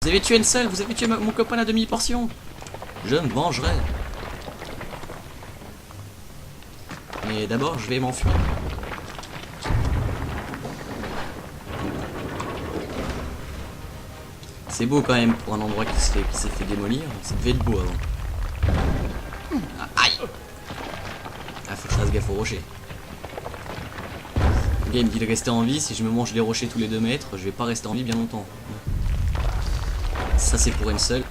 Vous avez tué Ansel, vous avez tué mon copain à demi-portion. Je me vengerai. Mais d'abord, je vais m'enfuir. C'est beau quand même pour un endroit qui s'est fait démolir. Ça devait être beau avant. Ah, aïe. Ah, faut que je fasse gaffe aux rochers. Le gars il me dit de rester en vie. Si je me mange les rochers tous les 2 mètres, je vais pas rester en vie bien longtemps. Ça c'est pour Ansel.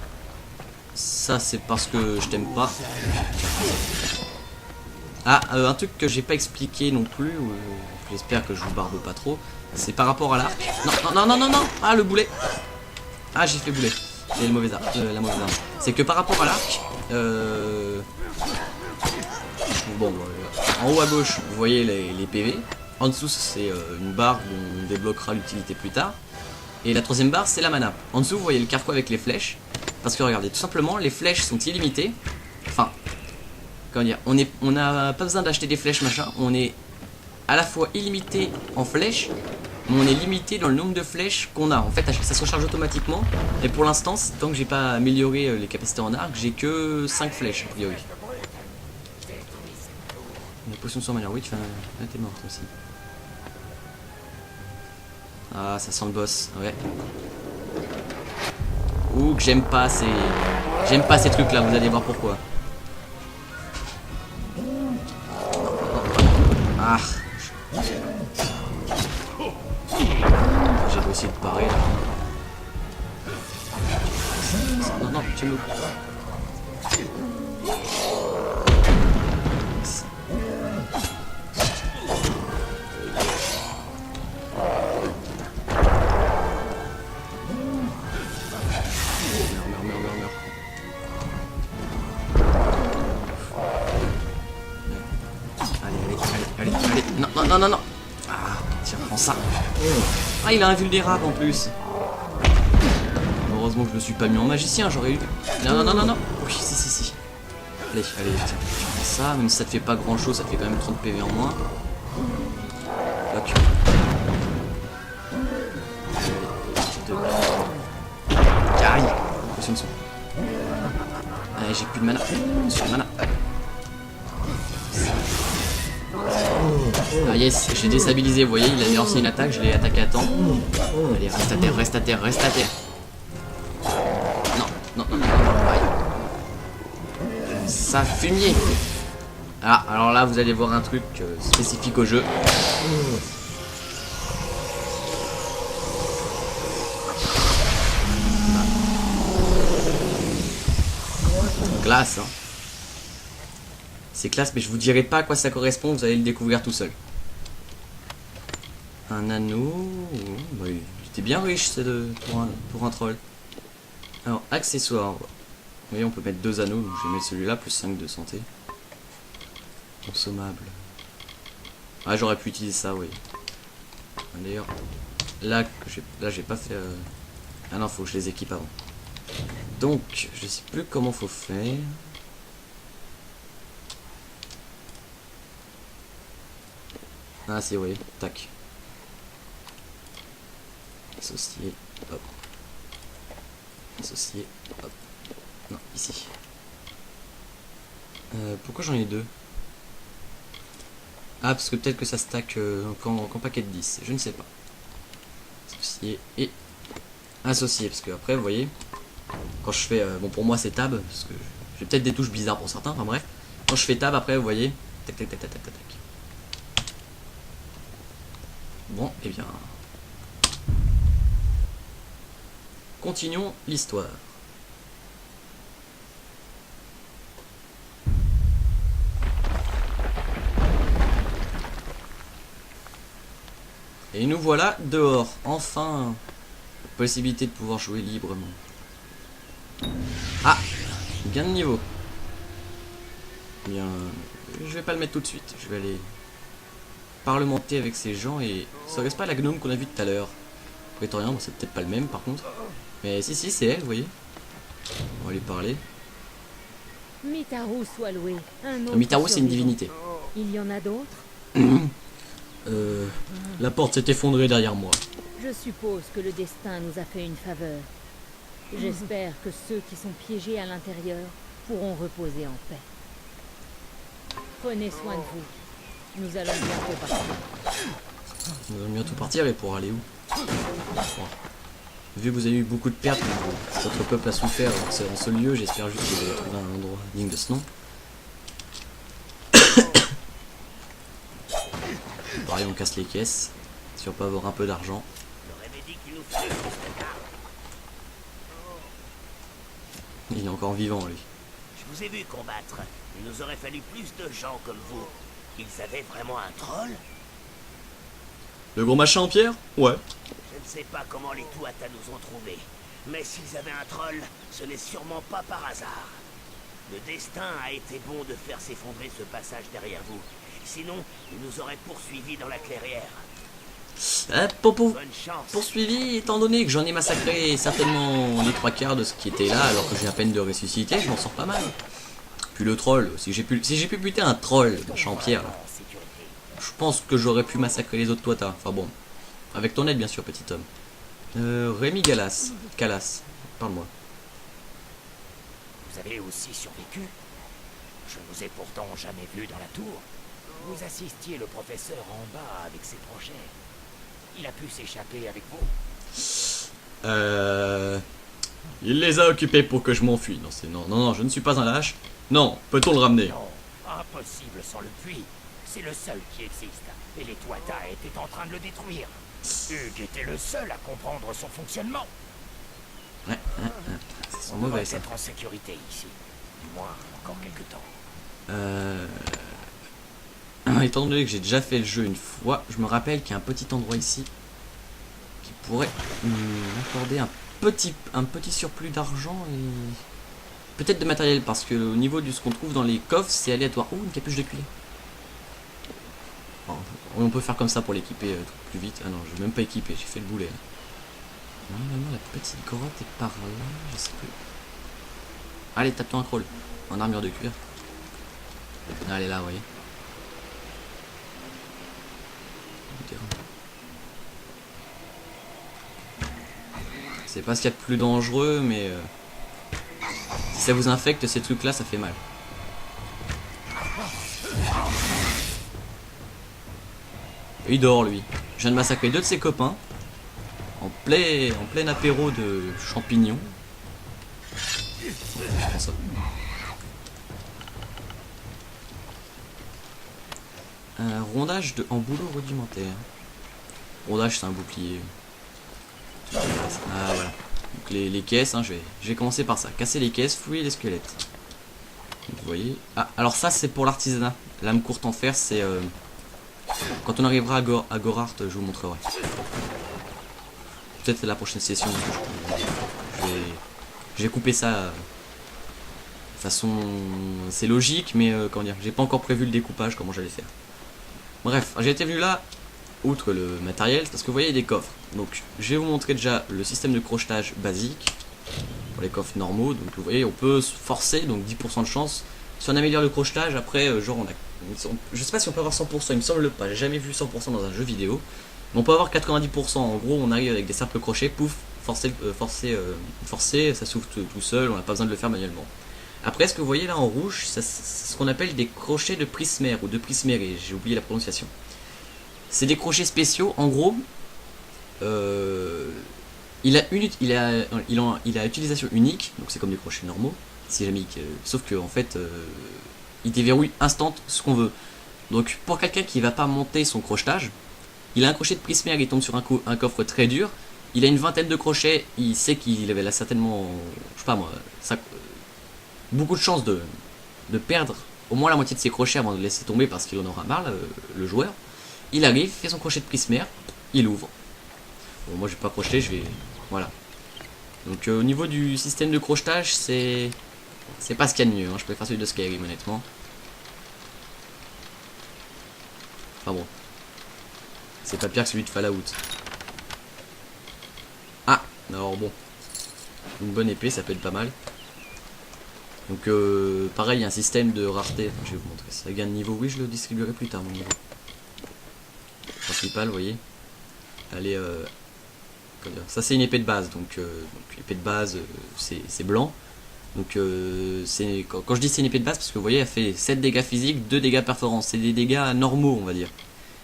Ça c'est parce que je t'aime pas. Ah, un truc que j'ai pas expliqué non plus, j'espère que je vous barbe pas trop, c'est par rapport à l'arc. Non, non, non, non, non, non. Ah, le boulet. Ah, j'ai fait boulet. C'est le mauvais arme, la mauvaise arme. C'est que par rapport à l'arc, bon, en haut à gauche, vous voyez les PV. En dessous, c'est une barre où on débloquera l'utilité plus tard. Et la troisième barre, c'est la mana. En dessous, vous voyez le carquois avec les flèches. Parce que regardez, tout simplement, les flèches sont illimitées. Enfin, comment dire, on n'a pas besoin d'acheter des flèches machin. On est à la fois illimité en flèches, mais on est limité dans le nombre de flèches qu'on a. En fait, ça se recharge automatiquement. Et pour l'instant, tant que j'ai pas amélioré les capacités en arc, j'ai que 5 flèches a priori. La potion sur manière, oui, tu fais un... t'es morte aussi. Ah, ça sent le boss, ouais. Ouh, que j'aime pas ces trucs là, vous allez voir pourquoi. Ah. J'ai essayé de parer là. Non, non, tu me... Non, non, non. Ah, tiens, prends ça. Ah, il est invulnérable en plus. Heureusement que je me suis pas mis en magicien, j'aurais eu... Non, non, non, non, non. Oui, si. Allez, allez, tiens, tu prends ça. Même si ça te fait pas grand chose, ça te fait quand même 30 PV en moins. Ok. Aïe. Potion de son. Allez, j'ai plus de mana. Sur mana. Ah yes, j'ai déstabilisé, vous voyez, il a lancé une attaque, je l'ai attaqué à temps. Allez, reste à terre, reste à terre, reste à terre. Non, non, non, non, non, aïe. Ça, fumier. Ah, alors là, vous allez voir un truc spécifique au jeu. Glace, hein. C'est classe, mais je vous dirai pas à quoi ça correspond, vous allez le découvrir tout seul. Un anneau... Oui, j'étais bien riche pour un troll. Alors, accessoires. Vous voyez, on peut mettre 2 anneaux, donc je vais mettre celui-là, plus 5 de santé. Consommable. Ah, j'aurais pu utiliser ça, oui. D'ailleurs, là, j'ai pas fait... Ah non, faut que je les équipe avant. Donc, je sais plus comment faut faire... Ah si, oui, tac. Associé, hop. Associé, hop. Non, ici. Pourquoi j'en ai 2? Ah, parce que peut-être que ça stack qu'en paquet de 10, je ne sais pas. Associé et associé, parce que après, vous voyez, quand je fais... bon, pour moi c'est tab, parce que j'ai peut-être des touches bizarres pour certains, enfin bref. Quand je fais tab, après, vous voyez, tac, tac, tac, tac, tac, tac, tac. Bon, et bien... Continuons l'histoire. Et nous voilà dehors. Enfin, possibilité de pouvoir jouer librement. Ah, gain de niveau. Bien, je vais pas le mettre tout de suite. Je vais aller parlementer avec ces gens et... Ça reste pas la gnome qu'on a vue tout à l'heure. Prétorien, bon, c'est peut-être pas le même par contre. Mais si, c'est elle, vous voyez. On va lui parler. Mitaru soit loué. Mitaru, c'est une divinité. Il y en a d'autres? La porte s'est effondrée derrière moi. Je suppose que le destin nous a fait une faveur. J'espère que ceux qui sont piégés à l'intérieur pourront reposer en paix. Prenez soin de vous. Nous allons bientôt partir. Nous allons bientôt partir et pour aller où? Bon. Vu que vous avez eu beaucoup de pertes, votre peuple a souffert dans ce lieu, j'espère juste que vous allez trouver un endroit digne de ce nom. Pareil, on casse les caisses, si on peut avoir un peu d'argent. Il est encore vivant, lui. Je vous ai vu combattre. Il nous aurait fallu plus de gens comme vous. Ils avaient vraiment un troll? Le gros machin en pierre? Ouais. Je ne sais pas comment les Tuatha nous ont trouvés. Mais s'ils avaient un troll, ce n'est sûrement pas par hasard. Le destin a été bon de faire s'effondrer ce passage derrière vous. Sinon, ils nous auraient poursuivis dans la clairière. Popo, Bonne chance. poursuivi, étant donné que j'en ai massacré certainement les 3/4 de ce qui était là, alors que j'ai à peine de ressusciter, je m'en sors pas mal. Puis le troll, si j'ai pu buter un troll, machin en pierre, là, je pense que j'aurais pu massacrer les autres Tuatha. Enfin bon, avec ton aide bien sûr, petit homme. Rémi Calas, parle-moi. Vous avez aussi survécu? Je ne vous ai pourtant jamais vu dans la tour. Vous assistiez le professeur en bas avec ses projets. Il a pu s'échapper avec vous? Il les a occupés pour que je m'enfuis. Non, je ne suis pas un lâche. Non, peut-on le ramener? Non, impossible sans le puits. C'est le seul qui existe. Et les Tuatha étaient en train de le détruire. Hugues était le seul à comprendre son fonctionnement. Ouais. C'est On mauvais devrait ça. être en sécurité ici. Du moins, encore quelques temps. Étant donné que j'ai déjà fait le jeu une fois, je me rappelle qu'il y a un petit endroit ici qui pourrait m'accorder un petit surplus d'argent et peut-être de matériel, parce que au niveau de ce qu'on trouve dans les coffres, c'est aléatoire. Oh, une capuche de cuir. Bon, on peut faire comme ça pour l'équiper plus vite. Ah non, je vais même pas équiper, j'ai fait le boulet. Là. Normalement, la petite grotte est par là, je sais plus. Allez, tape-toi un crawl en armure de cuir. Allez là, vous voyez. C'est pas ce qu'il y a de plus dangereux, mais si ça vous infecte, ces trucs là, ça fait mal. Et il dort lui. Je viens de massacrer 2 de ses copains en plein apéro de champignons. Je prends ça. Un rondage en boulot rudimentaire. Rondage, c'est un bouclier. Ah voilà. Donc les caisses, hein, je vais commencer par ça. Casser les caisses, fouiller les squelettes. Donc, vous voyez. Ah, alors ça c'est pour l'artisanat. Lame courte en fer, c'est quand on arrivera à Gorart, je vous montrerai. Peut-être la prochaine session. Je vais couper ça. De façon, c'est logique, mais comment dire, j'ai pas encore prévu le découpage, comment j'allais faire. Bref, j'ai été venu là, outre le matériel, parce que vous voyez des coffres. Donc, je vais vous montrer déjà le système de crochetage basique pour les coffres normaux. Donc, vous voyez, on peut se forcer, donc 10% de chance. Si on améliore le crochetage, après, genre, je sais pas si on peut avoir 100%, il me semble pas, j'ai jamais vu 100% dans un jeu vidéo. Mais on peut avoir 90%. En gros, on arrive avec des simples crochets, pouf, forcer, ça s'ouvre tout seul, on n'a pas besoin de le faire manuellement. Après, ce que vous voyez là en rouge, c'est ce qu'on appelle des crochets de prismère ou de prisméré, j'ai oublié la prononciation. C'est des crochets spéciaux, en gros, il a utilisation unique, donc c'est comme des crochets normaux, si jamais, sauf que en fait, il déverrouille instant ce qu'on veut. Donc pour quelqu'un qui va pas monter son crochetage, il a un crochet de prismère, il tombe sur un coffre très dur, il a une vingtaine de crochets, il sait qu'il avait là certainement, je sais pas moi, beaucoup de chances de perdre au moins la moitié de ses crochets avant de laisser tomber parce qu'il en aura marre, le joueur. Il arrive, fait son crochet de prismère, il ouvre. Bon, moi je vais pas crocheter, je vais... Voilà. Donc au niveau du système de crochetage, c'est pas ce qu'il y a de mieux, hein. Je préfère celui de Skyrim honnêtement. Enfin bon. C'est pas pire que celui de Fallout. Ah, alors bon. Une bonne épée, ça peut être pas mal. Donc pareil, il y a un système de rareté. Enfin, je vais vous montrer ça. Gain de niveau, oui, je le distribuerai plus tard, mon niveau. Principal, vous voyez. Allez, comment dire, ça c'est une épée de base, donc épée de base c'est blanc. Donc quand je dis c'est une épée de base, parce que vous voyez elle fait 7 dégâts physiques, 2 dégâts perforants, c'est des dégâts normaux on va dire.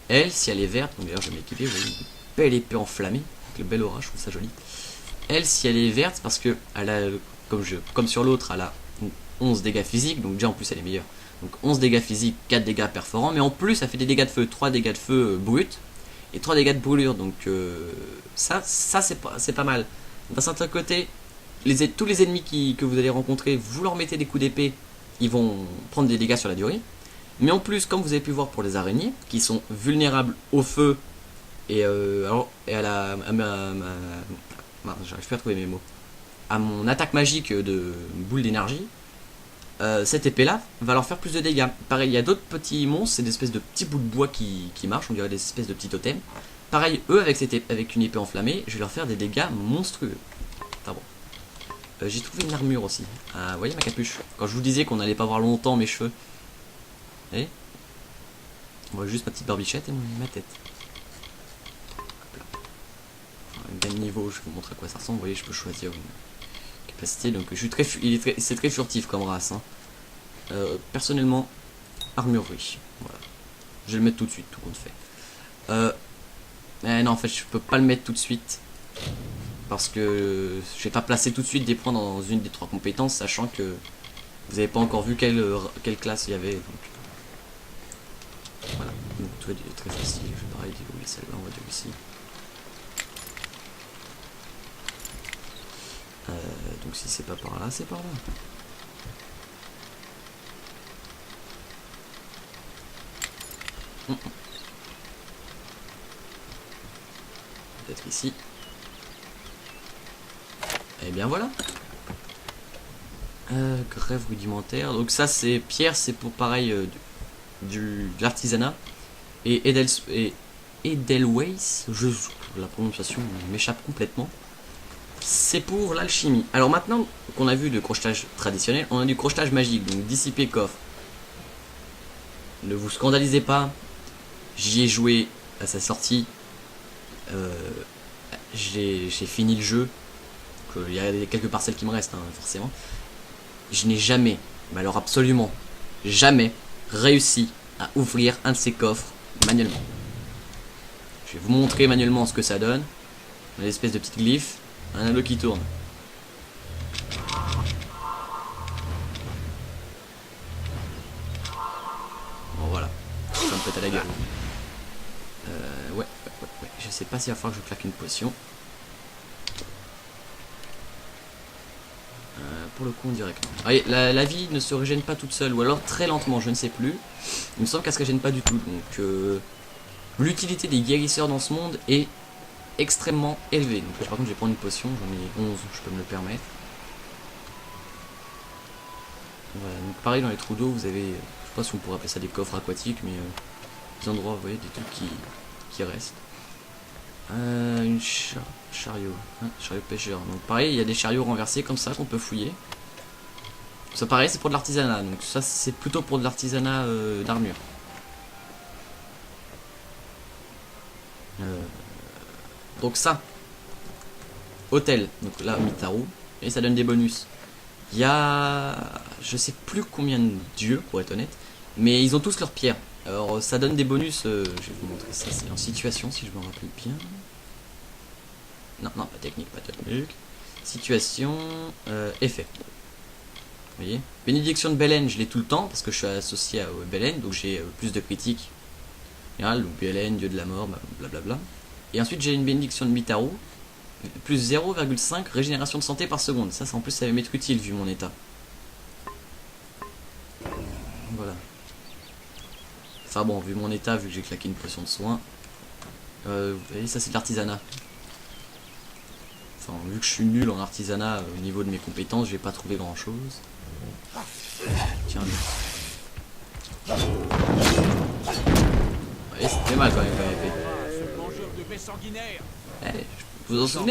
Elle, si elle est verte, donc d'ailleurs je vais m'équiper, vous voyez, une belle épée enflammée, avec le bel aura, je trouve ça joli. Elle, si elle est verte, parce que elle a, comme sur l'autre, elle a 11 dégâts physiques, donc déjà en plus elle est meilleure. Donc 11 dégâts physiques, 4 dégâts perforants, mais en plus elle fait des dégâts de feu, 3 dégâts de feu bruts, et 3 dégâts de brûlure, donc ça c'est pas mal. D'un certain côté, tous les ennemis que vous allez rencontrer, vous leur mettez des coups d'épée, ils vont prendre des dégâts sur la durée. Mais en plus, comme vous avez pu voir pour les araignées, qui sont vulnérables au feu et à j'arrive plus à trouver mes mots, à mon attaque magique de boule d'énergie, cette épée là va leur faire plus de dégâts. Pareil, il y a d'autres petits monstres, c'est des espèces de petits bouts de bois qui marchent, on dirait des espèces de petits totems. Pareil, eux avec une épée enflammée, je vais leur faire des dégâts monstrueux. Enfin bon. J'ai trouvé une armure aussi. Ah, vous voyez ma capuche. Quand je vous disais qu'on n'allait pas voir longtemps mes cheveux. Et on voit juste ma petite barbichette et ma tête. Enfin, un niveau, je vais vous montrer à quoi ça ressemble. Vous voyez, je peux choisir une capacité. Donc je suis c'est très furtif comme race. Hein. Personnellement, armurerie. Voilà. Je vais le mettre tout de suite, tout compte fait. Non, en fait, je peux pas le mettre tout de suite. Parce que je vais pas placer tout de suite des points dans une des 3 compétences, sachant que vous n'avez pas encore vu quelle classe il y avait. Donc. Voilà, donc tout est très facile. Je vais pareil dérouler celle-là, on va dire ici. Donc si c'est pas par là, c'est par là. Peut-être ici. Et bien voilà. Grève rudimentaire. Donc ça c'est pierre, c'est pour pareil de l'artisanat. Et Edelweiss, la prononciation m'échappe complètement. C'est pour l'alchimie. Alors maintenant qu'on a vu le crochetage traditionnel, on a du crochetage magique, donc dissiper coffre. Ne vous scandalisez pas. J'y ai joué à sa sortie. J'ai fini le jeu. Il y a quelques parcelles qui me restent, hein, forcément. Je n'ai jamais, mais alors absolument jamais, réussi à ouvrir un de ces coffres manuellement. Je vais vous montrer manuellement ce que ça donne. Une espèce de petite glyphe, un anneau qui tourne. Bon voilà, ça me pète à la gueule. Ouais. Je sais pas s'il va falloir que je claque une potion. Pour le coup, directement. Allez, la vie ne se régène pas toute seule, ou alors très lentement, je ne sais plus. Il me semble qu'elle se régène pas du tout. Donc, l'utilité des guérisseurs dans ce monde est extrêmement élevée. Donc, par contre, je vais prendre une potion. J'en ai 11, je peux me le permettre. Voilà, donc pareil, dans les trous d'eau, vous avez, je sais pas si on pourrait appeler ça des coffres aquatiques, mais des endroits, vous voyez, des trucs qui restent. Une chariot, hein, chariot pêcheur. Donc pareil, il y a des chariots renversés comme ça qu'on peut fouiller. Ça pareil, c'est pour de l'artisanat. Donc ça, c'est plutôt pour de l'artisanat d'armure. Donc ça, hôtel. Donc là, Mitaru, et ça donne des bonus. Il y a, je sais plus combien de dieux pour être honnête, mais ils ont tous leurs pierres. Alors ça donne des bonus, je vais vous montrer ça, c'est en situation si je me rappelle bien. Non, pas technique. Situation, effet. Vous voyez, bénédiction de Belen, je l'ai tout le temps parce que je suis associé à Belen, donc j'ai plus de critiques. Donc Belen, dieu de la mort, blablabla. Et ensuite j'ai une bénédiction de Mitaru, plus 0,5 régénération de santé par seconde. Ça en plus ça va m'être utile vu mon état. Voilà. Enfin bon, vu mon état, vu que j'ai claqué une potion de soin, vous voyez, ça c'est de l'artisanat. Enfin, vu que je suis nul en artisanat au niveau de mes compétences, je vais pas trouver grand chose. Tiens, lui. Ouais, c'était mal quand même, épée. Vous vous en souvenez?